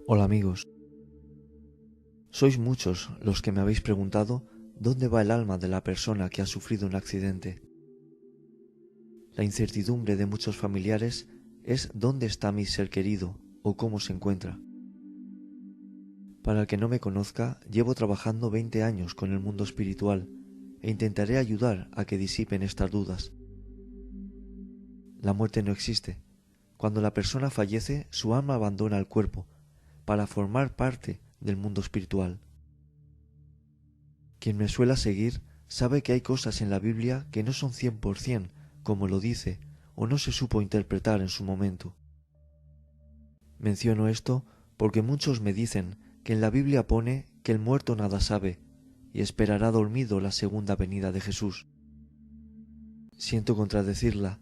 Hola amigos, sois muchos los que me habéis preguntado dónde va el alma de la persona que ha sufrido un accidente. La incertidumbre de muchos familiares es dónde está mi ser querido o cómo se encuentra. Para el que no me conozca, llevo trabajando 20 años con el mundo espiritual e intentaré ayudar a que disipen estas dudas. La muerte no existe. Cuando la persona fallece, su alma abandona el cuerpo para formar parte del mundo espiritual. Quien me suela seguir sabe que hay cosas en la Biblia que no son 100% como lo dice o no se supo interpretar en su momento. Menciono esto porque muchos me dicen que en la Biblia pone que el muerto nada sabe y esperará dormido la segunda venida de Jesús. Siento contradecirla,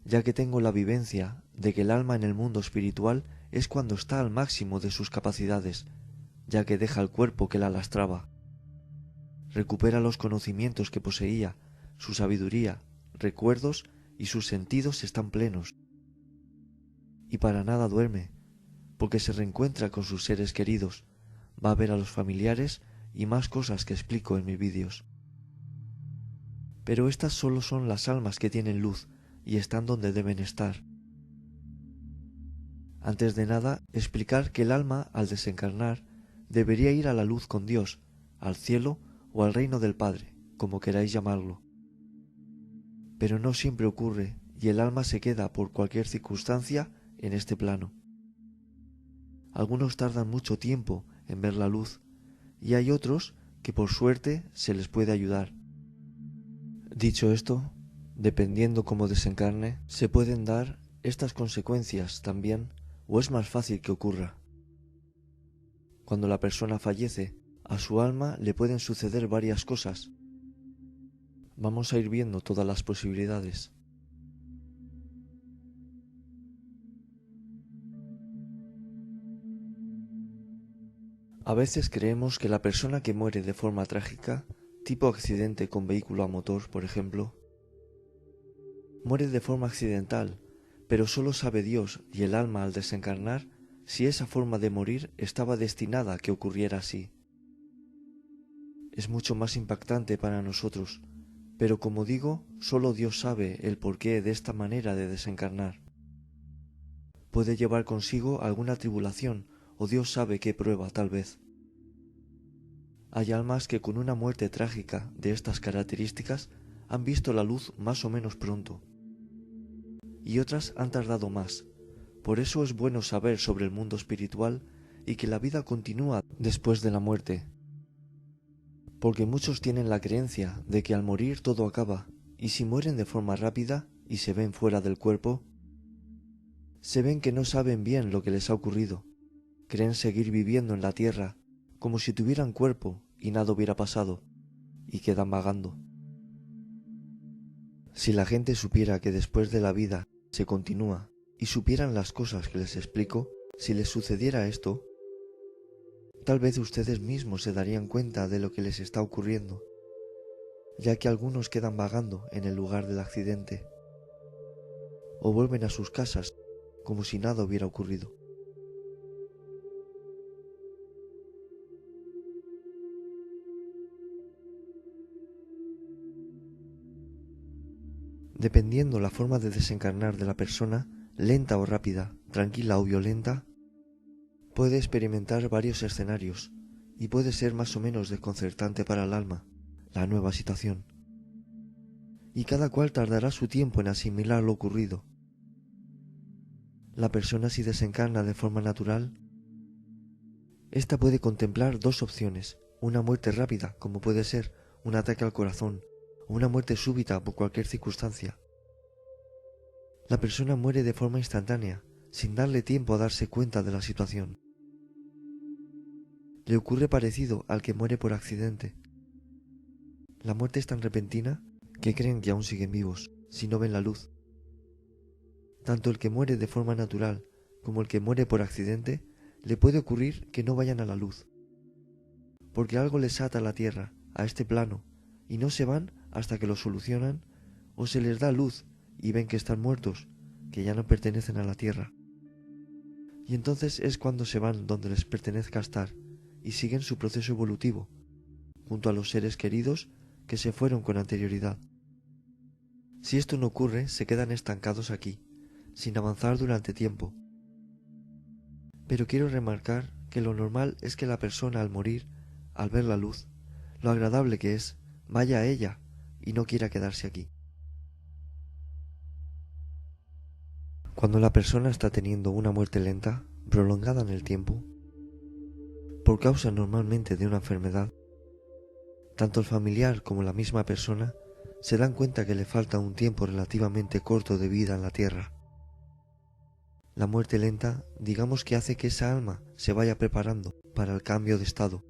ya que tengo la vivencia de que el alma en el mundo espiritual es cuando está al máximo de sus capacidades, ya que deja el cuerpo que la lastraba. Recupera los conocimientos que poseía, su sabiduría, recuerdos y sus sentidos están plenos. Y para nada duerme, porque se reencuentra con sus seres queridos, va a ver a los familiares y más cosas que explico en mis vídeos. Pero estas solo son las almas que tienen luz y están donde deben estar. Antes de nada, explicar que el alma, al desencarnar, debería ir a la luz con Dios, al cielo o al reino del Padre, como queráis llamarlo. Pero no siempre ocurre y el alma se queda por cualquier circunstancia en este plano. Algunos tardan mucho tiempo en ver la luz y hay otros que por suerte se les puede ayudar. Dicho esto, dependiendo cómo desencarne, se pueden dar estas consecuencias también o es más fácil que ocurra. Cuando la persona fallece, a su alma le pueden suceder varias cosas. Vamos a ir viendo todas las posibilidades. A veces creemos que la persona que muere de forma trágica, tipo accidente con vehículo a motor, por ejemplo, muere de forma accidental, pero solo sabe Dios y el alma al desencarnar si esa forma de morir estaba destinada a que ocurriera así. Es mucho más impactante para nosotros, pero como digo, solo Dios sabe el porqué de esta manera de desencarnar. Puede llevar consigo alguna tribulación o Dios sabe qué prueba tal vez. Hay almas que con una muerte trágica de estas características han visto la luz más o menos pronto, y otras han tardado más. Por eso es bueno saber sobre el mundo espiritual y que la vida continúa después de la muerte. Porque muchos tienen la creencia de que al morir todo acaba, y si mueren de forma rápida y se ven fuera del cuerpo, se ven que no saben bien lo que les ha ocurrido. Creen seguir viviendo en la tierra como si tuvieran cuerpo y nada hubiera pasado, y quedan vagando. Si la gente supiera que después de la vida se continúa y supieran las cosas que les explico, si les sucediera esto, tal vez ustedes mismos se darían cuenta de lo que les está ocurriendo, ya que algunos quedan vagando en el lugar del accidente, o vuelven a sus casas como si nada hubiera ocurrido. Dependiendo la forma de desencarnar de la persona, lenta o rápida, tranquila o violenta, puede experimentar varios escenarios y puede ser más o menos desconcertante para el alma, la nueva situación. Y cada cual tardará su tiempo en asimilar lo ocurrido. La persona si desencarna de forma natural, esta puede contemplar dos opciones, una muerte rápida, como puede ser un ataque al corazón, o una muerte súbita por cualquier circunstancia. La persona muere de forma instantánea, sin darle tiempo a darse cuenta de la situación. Le ocurre parecido al que muere por accidente. La muerte es tan repentina que creen que aún siguen vivos, si no ven la luz. Tanto el que muere de forma natural como el que muere por accidente, le puede ocurrir que no vayan a la luz, porque algo les ata a la tierra, a este plano, y no se van hasta que lo solucionan o se les da luz y ven que están muertos, que ya no pertenecen a la tierra. y entonces es cuando se van donde les pertenezca estar y siguen su proceso evolutivo, junto a los seres queridos que se fueron con anterioridad. Si esto no ocurre, se quedan estancados aquí, sin avanzar durante tiempo. Pero quiero remarcar que lo normal es que la persona al morir, al ver la luz, lo agradable que es, vaya a ella y no quiera quedarse aquí. Cuando la persona está teniendo una muerte lenta, prolongada en el tiempo, por causa normalmente de una enfermedad, tanto el familiar como la misma persona se dan cuenta que le falta un tiempo relativamente corto de vida en la tierra. La muerte lenta, digamos que hace que esa alma se vaya preparando para el cambio de estado,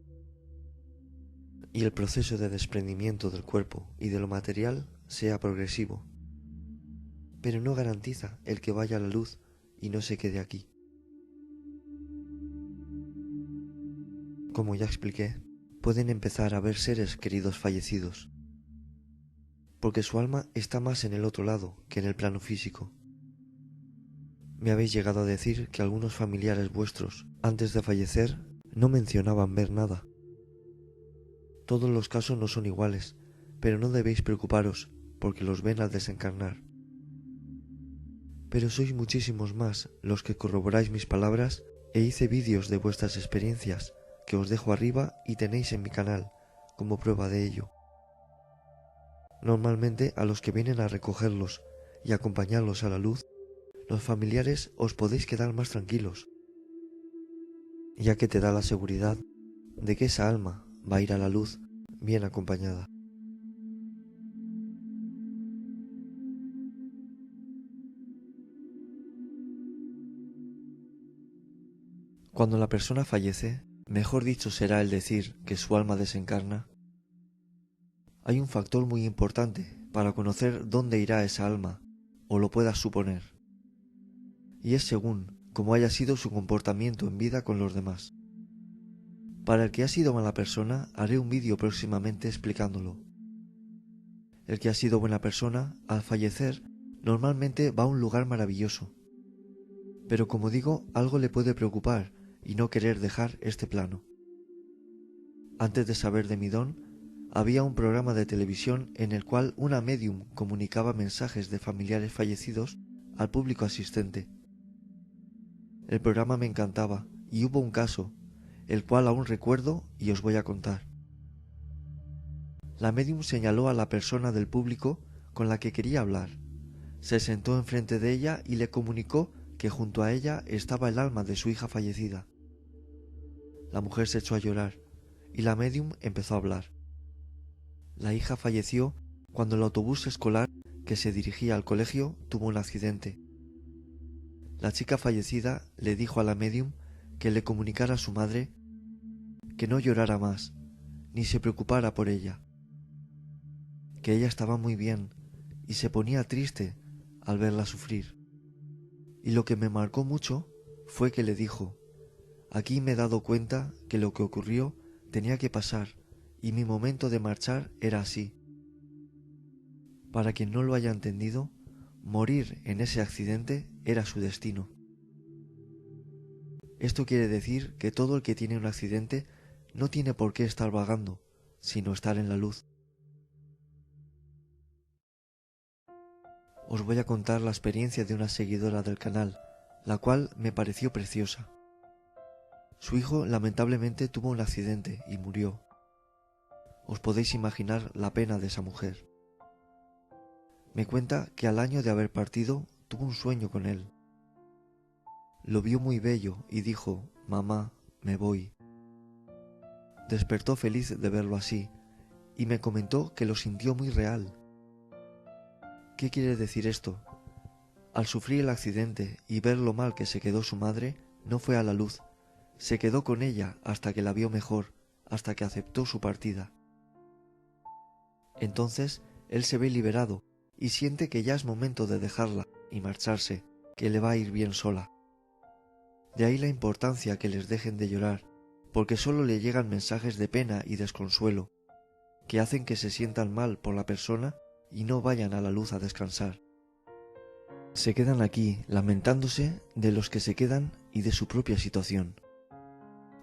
y el proceso de desprendimiento del cuerpo y de lo material sea progresivo, pero no garantiza el que vaya a la luz y no se quede aquí. Como ya expliqué, pueden empezar a ver seres queridos fallecidos, porque su alma está más en el otro lado que en el plano físico. Me habéis llegado a decir que algunos familiares vuestros, antes de fallecer, no mencionaban ver nada. Todos los casos no son iguales, pero no debéis preocuparos, porque los ven al desencarnar. Pero sois muchísimos más los que corroboráis mis palabras e hice vídeos de vuestras experiencias que os dejo arriba y tenéis en mi canal como prueba de ello. Normalmente a los que vienen a recogerlos y acompañarlos a la luz, los familiares os podéis quedar más tranquilos, ya que te da la seguridad de que esa alma va a ir a la luz bien acompañada. Cuando la persona fallece, mejor dicho será el decir que su alma desencarna, hay un factor muy importante para conocer dónde irá esa alma, o lo puedas suponer, y es según cómo haya sido su comportamiento en vida con los demás. Para el que ha sido mala persona, haré un vídeo próximamente explicándolo. El que ha sido buena persona, al fallecer, normalmente va a un lugar maravilloso. Pero como digo, algo le puede preocupar y no querer dejar este plano. Antes de saber de mi don, había un programa de televisión en el cual una médium comunicaba mensajes de familiares fallecidos al público asistente. El programa me encantaba y hubo un caso, el cual aún recuerdo y os voy a contar. La médium señaló a la persona del público con la que quería hablar. Se sentó enfrente de ella y le comunicó que junto a ella estaba el alma de su hija fallecida. La mujer se echó a llorar y la médium empezó a hablar. La hija falleció cuando el autobús escolar que se dirigía al colegio tuvo un accidente. La chica fallecida le dijo a la médium que le comunicara a su madre que no llorara más, ni se preocupara por ella, que ella estaba muy bien y se ponía triste al verla sufrir. Y lo que me marcó mucho fue que le dijo: aquí me he dado cuenta que lo que ocurrió tenía que pasar y mi momento de marchar era así. Para quien no lo haya entendido, morir en ese accidente era su destino. Esto quiere decir que todo el que tiene un accidente no tiene por qué estar vagando, sino estar en la luz. Os voy a contar la experiencia de una seguidora del canal, la cual me pareció preciosa. Su hijo lamentablemente tuvo un accidente y murió. Os podéis imaginar la pena de esa mujer. Me cuenta que al año de haber partido tuvo un sueño con él. Lo vio muy bello y dijo: mamá, me voy. Despertó feliz de verlo así y me comentó que lo sintió muy real. ¿Qué quiere decir esto? Al sufrir el accidente y ver lo mal que se quedó su madre, no fue a la luz, se quedó con ella hasta que la vio mejor, hasta que aceptó su partida. Entonces él se ve liberado y siente que ya es momento de dejarla y marcharse, que le va a ir bien sola. De ahí la importancia que les dejen de llorar, porque solo le llegan mensajes de pena y desconsuelo, que hacen que se sientan mal por la persona y no vayan a la luz a descansar. Se quedan aquí lamentándose de los que se quedan y de su propia situación.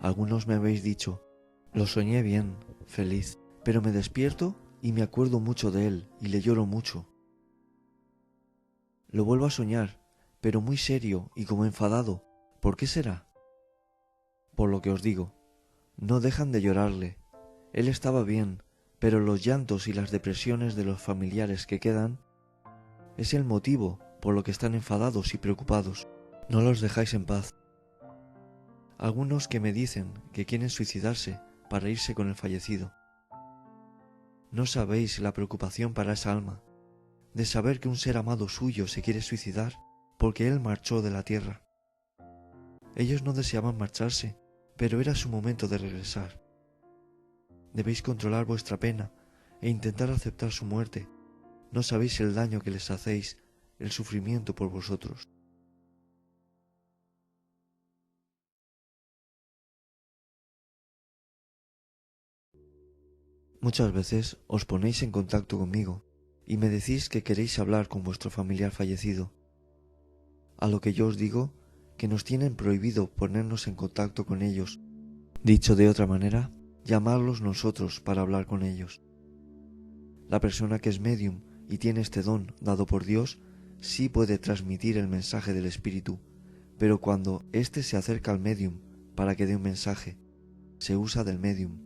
Algunos me habéis dicho, lo soñé bien, feliz, pero me despierto y me acuerdo mucho de él y le lloro mucho. Lo vuelvo a soñar, pero muy serio y como enfadado. ¿Por qué será? Por lo que os digo, no dejan de llorarle. Él estaba bien, pero los llantos y las depresiones de los familiares que quedan es el motivo por lo que están enfadados y preocupados. No los dejáis en paz. Algunos que me dicen que quieren suicidarse para irse con el fallecido. No sabéis la preocupación para esa alma de saber que un ser amado suyo se quiere suicidar porque él marchó de la tierra. Ellos no deseaban marcharse, pero era su momento de regresar. Debéis controlar vuestra pena e intentar aceptar su muerte. No sabéis el daño que les hacéis, el sufrimiento por vosotros. Muchas veces os ponéis en contacto conmigo y me decís que queréis hablar con vuestro familiar fallecido. A lo que yo os digo que nos tienen prohibido ponernos en contacto con ellos. Dicho de otra manera, llamarlos nosotros para hablar con ellos. La persona que es medium y tiene este don dado por Dios sí puede transmitir el mensaje del espíritu, pero cuando éste se acerca al medium para que dé un mensaje, se usa del medium.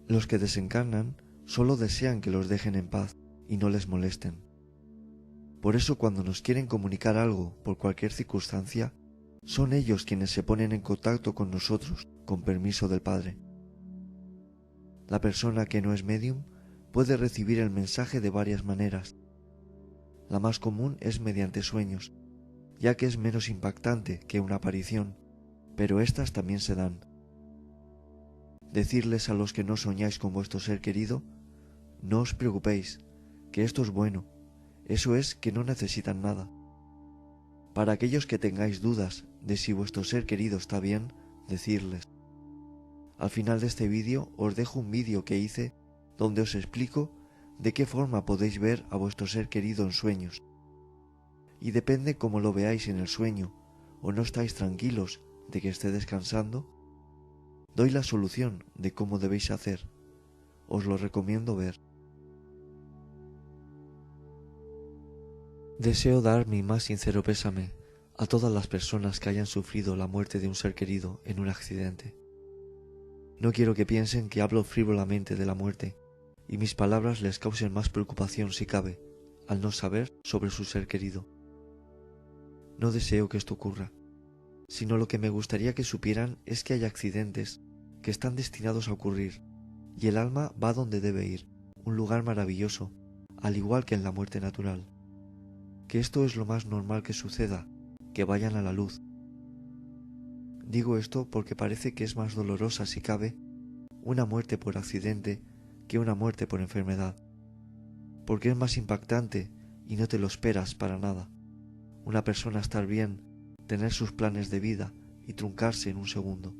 Los que desencarnan solo desean que los dejen en paz y no les molesten. Por eso cuando nos quieren comunicar algo por cualquier circunstancia, son ellos quienes se ponen en contacto con nosotros con permiso del Padre. La persona que no es medium puede recibir el mensaje de varias maneras. La más común es mediante sueños, ya que es menos impactante que una aparición, pero estas también se dan. Decirles a los que no soñáis con vuestro ser querido, no os preocupéis, que esto es bueno, eso es que no necesitan nada. Para aquellos que tengáis dudas de si vuestro ser querido está bien, decirles. Al final de este vídeo os dejo un vídeo que hice donde os explico de qué forma podéis ver a vuestro ser querido en sueños. Y depende cómo lo veáis en el sueño o no estáis tranquilos de que esté descansando, doy la solución de cómo debéis hacer. Os lo recomiendo ver. Deseo dar mi más sincero pésame a todas las personas que hayan sufrido la muerte de un ser querido en un accidente. No quiero que piensen que hablo frívolamente de la muerte y mis palabras les causen más preocupación si cabe, al no saber sobre su ser querido. No deseo que esto ocurra, sino lo que me gustaría que supieran es que hay accidentes que están destinados a ocurrir y el alma va donde debe ir, un lugar maravilloso, al igual que en la muerte natural. Que esto es lo más normal que suceda, que vayan a la luz. Digo esto porque parece que es más dolorosa, si cabe, una muerte por accidente que una muerte por enfermedad, porque es más impactante y no te lo esperas para nada. Una persona estar bien, tener sus planes de vida y truncarse en un segundo.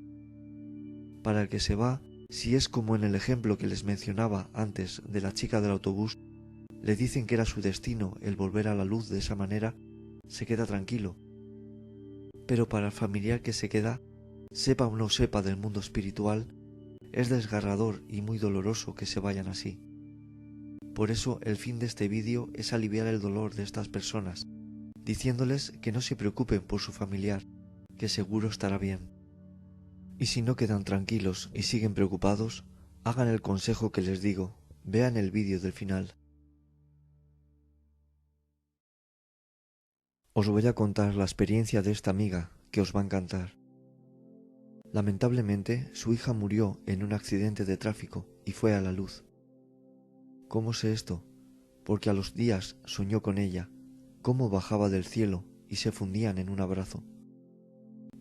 Para el que se va, si es como en el ejemplo que les mencionaba antes de la chica del autobús, le dicen que era su destino el volver a la luz de esa manera, se queda tranquilo. Pero para el familiar que se queda, sepa o no sepa del mundo espiritual, es desgarrador y muy doloroso que se vayan así. Por eso el fin de este vídeo es aliviar el dolor de estas personas, diciéndoles que no se preocupen por su familiar, que seguro estará bien. Y si no quedan tranquilos y siguen preocupados, hagan el consejo que les digo, vean el vídeo del final. Os voy a contar la experiencia de esta amiga que os va a encantar. Lamentablemente, su hija murió en un accidente de tráfico y fue a la luz. ¿Cómo sé esto? Porque a los días soñó con ella, cómo bajaba del cielo y se fundían en un abrazo.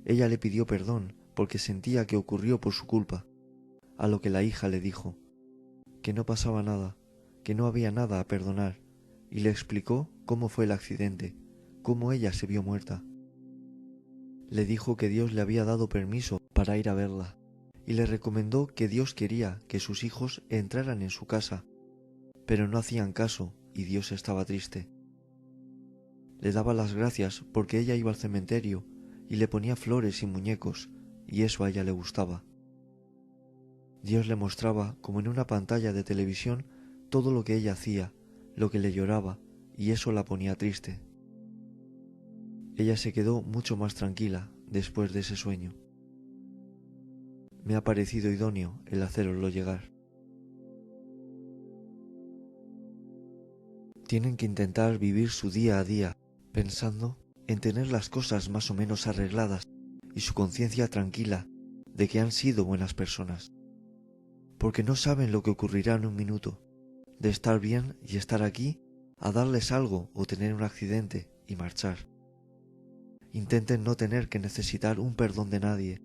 Ella le pidió perdón porque sentía que ocurrió por su culpa, a lo que la hija le dijo que no pasaba nada, que no había nada a perdonar, y le explicó cómo fue el accidente, cómo ella se vio muerta. Le dijo que Dios le había dado permiso para ir a verla, y le recomendó que Dios quería que sus hijos entraran en su casa, pero no hacían caso y Dios estaba triste. le daba las gracias porque ella iba al cementerio y le ponía flores y muñecos, y eso a ella le gustaba. Dios le mostraba como en una pantalla de televisión todo lo que ella hacía, lo que le lloraba, y eso la ponía triste. Ella se quedó mucho más tranquila después de ese sueño. Me ha parecido idóneo el hacéroslo llegar. Tienen que intentar vivir su día a día pensando en tener las cosas más o menos arregladas y su conciencia tranquila de que han sido buenas personas, porque no saben lo que ocurrirá en un minuto, de estar bien y estar aquí a darles algo o tener un accidente y marchar. Intenten no tener que necesitar un perdón de nadie,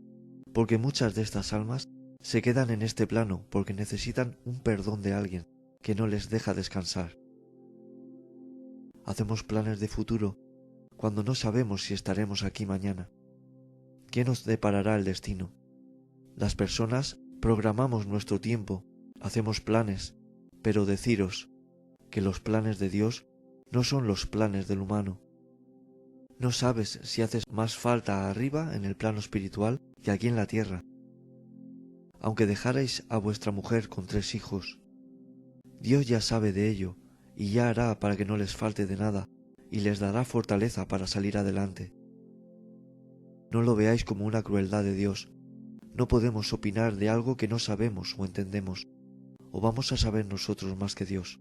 porque muchas de estas almas se quedan en este plano porque necesitan un perdón de alguien que no les deja descansar. Hacemos planes de futuro cuando no sabemos si estaremos aquí mañana. ¿Qué nos deparará el destino? Las personas programamos nuestro tiempo, hacemos planes, pero deciros que los planes de Dios no son los planes del humano. No sabes si haces más falta arriba en el plano espiritual que aquí en la tierra. Aunque dejarais a vuestra mujer con 3 hijos, Dios ya sabe de ello y ya hará para que no les falte de nada y les dará fortaleza para salir adelante. No lo veáis como una crueldad de Dios. No podemos opinar de algo que no sabemos o entendemos, o vamos a saber nosotros más que Dios.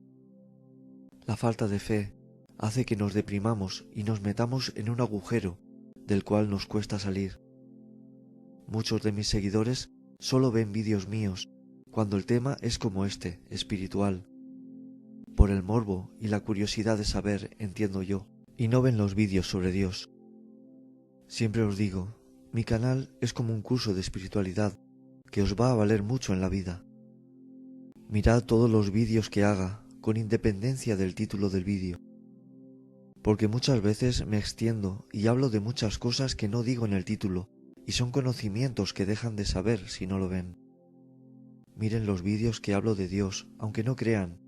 La falta de fe hace que nos deprimamos y nos metamos en un agujero del cual nos cuesta salir. Muchos de mis seguidores solo ven vídeos míos cuando el tema es como este, espiritual. Por el morbo y la curiosidad de saber, entiendo yo, y no ven los vídeos sobre Dios. Siempre os digo, mi canal es como un curso de espiritualidad que os va a valer mucho en la vida. Mirad todos los vídeos que haga, con independencia del título del vídeo, porque muchas veces me extiendo y hablo de muchas cosas que no digo en el título, y son conocimientos que dejan de saber si no lo ven. Miren los vídeos que hablo de Dios, aunque no crean,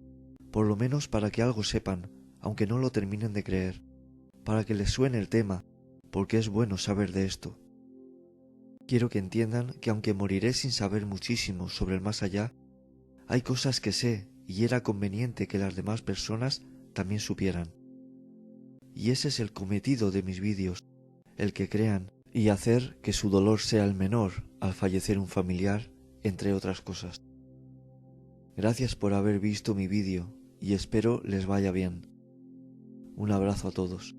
por lo menos para que algo sepan, aunque no lo terminen de creer, para que les suene el tema, porque es bueno saber de esto. Quiero que entiendan que aunque moriré sin saber muchísimo sobre el más allá, hay cosas que sé y era conveniente que las demás personas también supieran. Y ese es el cometido de mis vídeos, el que crean y hacer que su dolor sea el menor al fallecer un familiar, entre otras cosas. Gracias por haber visto mi vídeo y espero les vaya bien. Un abrazo a todos.